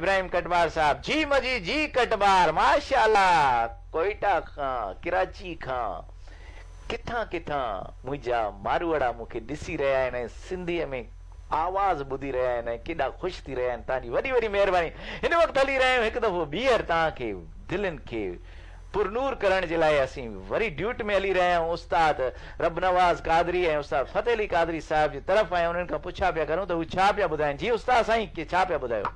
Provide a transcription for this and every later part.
इब्राहिम कटवार साहब जी मजी जी कटवार माशाल्लाह कोयटा खां कराची खां किथा किथा मुझा मारवाड़ा मुखे दिसी रहा है सिंधी में आवाज बुधी रहा है केडा खुश थी रहा है तानी वडी वडी मेहरबानी इन वक्त हली रहे एक दफो बीहर ता के दिलन के पुरनूर करण जे लाए असी वरी ड्यूट में हली रहे हैं उस्ताद रब नवाज कादरी है उस्ताद फतेह अली कादरी साहब जी तरफ आए उन्हनि का पुछा पिया करूं तो वो छा पिया बुधाइन जी उस्ताद साईं के छा पिया बुधायो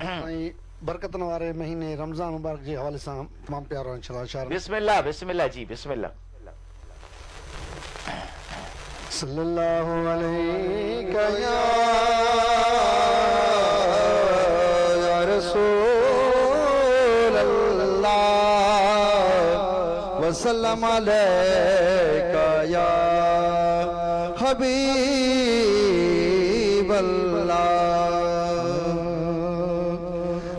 साईं बरकतन वारे महीने रमजान मुबारक जे हवाले से तमाम प्यारो इंशाल्लाह बिस्मिल्लाह बिस्मिल्लाह जी बिस्मिल्लाह सल्लल्लाहु अलैहि या रसूल अल्लाह वसल्लम अलैका या हबीब अल्लाह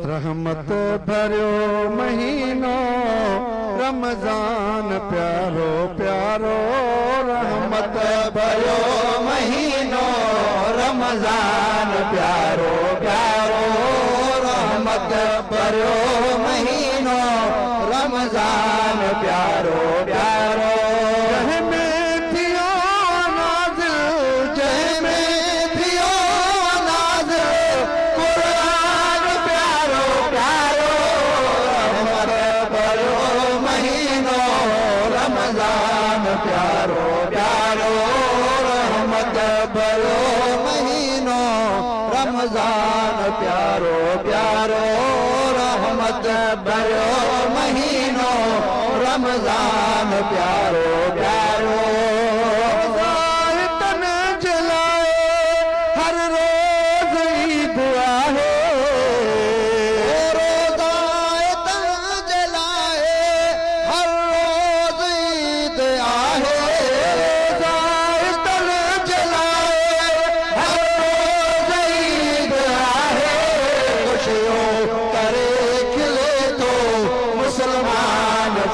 रहमत भरियो महीनो रमजान प्यारो प्यारो रहमत भरियो महीनो रमजान प्यारो प्यारो रहमत भरियो महीनो रमजान प्यारो प्यारो प्यारो प्यारो रहमत भरो महीनो रमजान प्यारो प्यारो रहमत भरो महीनो रमजान प्यारो प्यारो तन जलाए हर रोज ईद आहे रोज़ाए तन जलाए हर रोज ईद आहे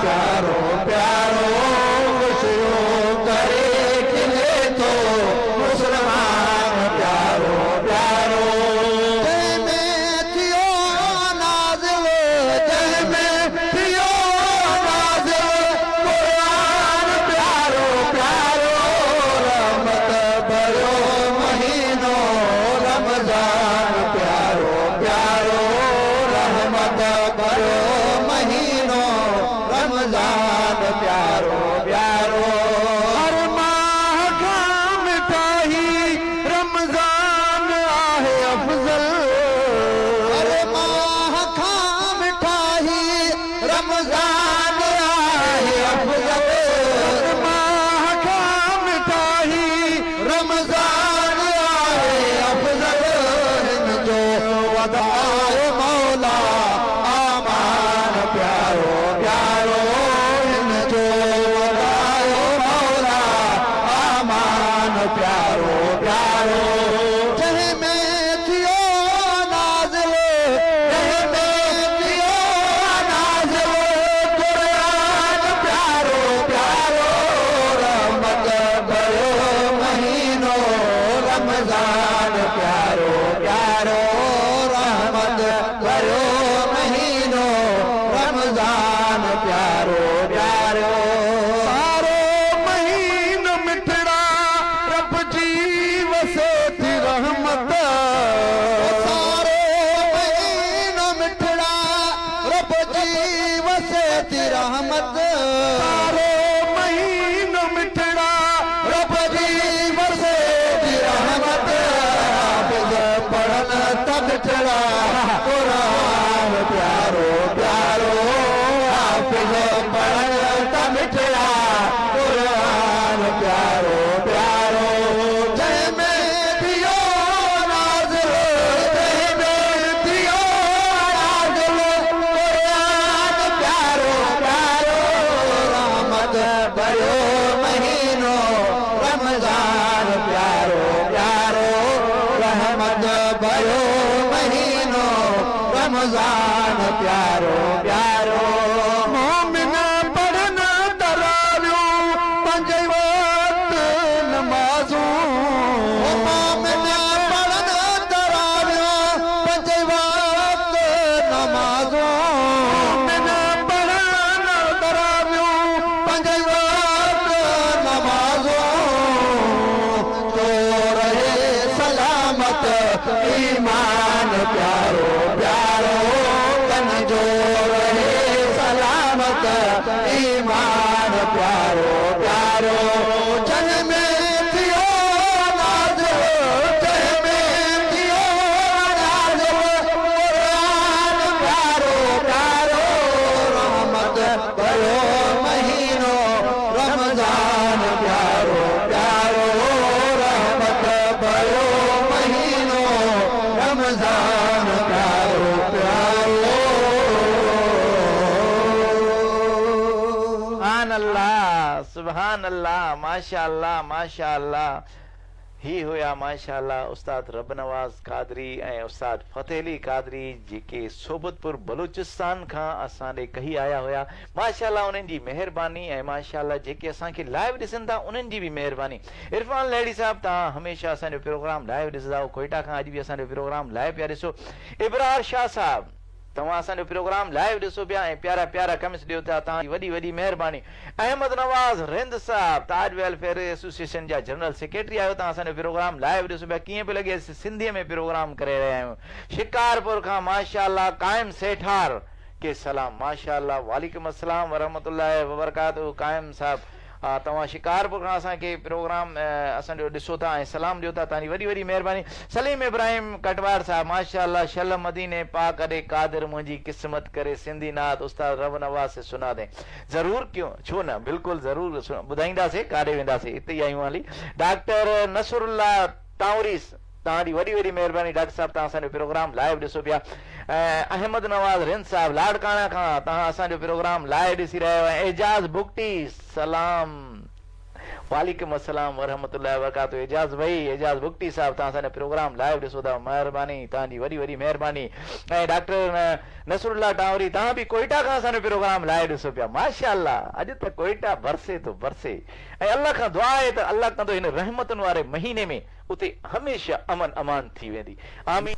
प्यारो प्यारो खुशियों करे खिले तो मुसलमान प्यारो प्यारो जय में थियो नाज़िल जय में थियो नाज़िल कुरान प्यारो प्यारो रहमत भरो महीनो रमजान प्यारो प्यारो रहमत भरो महीनो रमजान प्यारो प्यारो हर माह का मिठाई रमजान आहे अफजल हर माह का मिठाई रमजान आहे अफजल हर माह का मिठाई रमजान आहे अफजल हिन जो वधाए मौला आमान प्यारो प्यारो प्यारो प्यारो जय में थियो नाज़िल जय में थियो नाज़िल कुरान प्यारो प्यारो रहमत भरो महीनो रमजान प्यारो प्यारो रहमत भरो महीनो रमजान प्यारो प्यारो रहमत सारे महीनो मिठड़ा रब जी वसे थी रहमत सारे महीनो मिठड़ा रब जी वसे थी रहमत हाफिज़ पढ़न तब चढ़ा कुरान प्यारो प्यारो हाफिज़ पढ़न तब चढ़ा कुरान प्यारो प्यारो जय में भरो महीनो रमजान प्यारो प्यारो रहमत भरो महीनो रमजान प्यारो प्यारो मोमिन पढ़न तरावियूं पंज वक्त नमाज़ूं मोमिन पढ़न तरावियूं पंज वक्त प्यारो प्यारो कनजो रहे सलामत ईमान प्यारो प्यारो जन में थियो नाज जन में थियो नाज कुरान प्यारो प्यारो रहमत भयो महीनो रमजान प्यारो प्यारो रहमत भयो महीनो रमजान प्यारो प्यारो सुभान अल्लाह माशाअल्लाह माशाअल्लाह। ही हुया माशाअल्लाह उस्ताद रब नवाज कादरी ऐं उस्ताद फतेह अली कादरी जेके सोबतपुर बलूचिस्तान खां असां ॾे कही आया हुया। माशाअल्लाह उन्हनि जी महिरबानी ऐं माशाअल्लाह जेके असांखे लाइव ॾिसनि था उन्हनि जी बि महिरबानी। इरफान लहड़ी साहब तव्हां हमेशह असांजो प्रोग्राम लाइव ॾिसंदा आहियो, कोयटा खां अॼु बि असांजो प्रोग्राम लाइव पिया ॾिसो। इब्रार शाह साहब तव्हां असांजो प्रोग्राम लाइव ॾिसो पिया ऐं प्यारा प्यारा कमेंट्स ॾियो था, तव्हांजी वॾी वॾी महिरबानी। अहमद नवाज़ रिंद साहब ताज वेलफेयर एसोसिएशन जा जनरल सेक्रेटरी आहियो, तव्हां असांजो प्रोग्राम लाइव ॾिसो पिया, कीअं पियो लॻे सिंधीअ में प्रोग्राम करे रहिया आहियूं। शिकारपुर खां माशाअल्लाह कायम सेठार के सलाम माशाअल्लाह वालेकुम अस्सलाम वरहमतुल्लाहि वबरकातुहू। कायम साहब तव्हां शिकारपुर खां असांखे प्रोग्राम असांजो ॾिसो था ऐं सलाम ॾियो था, तव्हांजी वॾी वॾी महिरबानी। सलीम इब्राहिम कटवार साहब माशाअल्लाह शल मदीने पाक अॾे कादिर मुंहिंजी क़िस्मत करे सिंधी नात उस्ताद रब नवाज़ से सुना दे। ज़रूर क्यों छो न, बिल्कुलु ज़रूर ॿुधाईंदासीं, काॾे वेंदासीं, हिते ई आहियूं हाली। डॉक्टर नसरुल्लाह तावरीस तव्हांजी वॾी वॾी महिरबानी डॉक्टर साहब, तव्हां असांजो प्रोग्राम लाइव ॾिसो पिया। अहमद नवाज़ रिंद साहब लाड़काणा खां तव्हां असांजो प्रोग्राम लाइव ॾिसी रहिया आहियो। एजाज़ बुकटी सलाम वालेकुम अस्सलाम वरहमतुल्लाहि वबरकातुहू। एजाज़ भाई एजाज़ बुकटी साहब तव्हां असांजो प्रोग्राम लाइव ॾिसो था, महिरबानी तव्हांजी वॾी वॾी महिरबानी। ऐं डॉक्टर नसरुल्लाह टावरी तव्हां बि कोयटा खां असांजो प्रोग्राम लाइव ॾिसो पिया माशाअल्लाह। अॼु त कोयटा बरसे थो बरसे ऐं अल्लाह खां दुआ आहे त अल्लाह कंदो हिन रहमतुनि वारे महीने में उते हमेशह अमन अमान थी वेंदी। आमीन।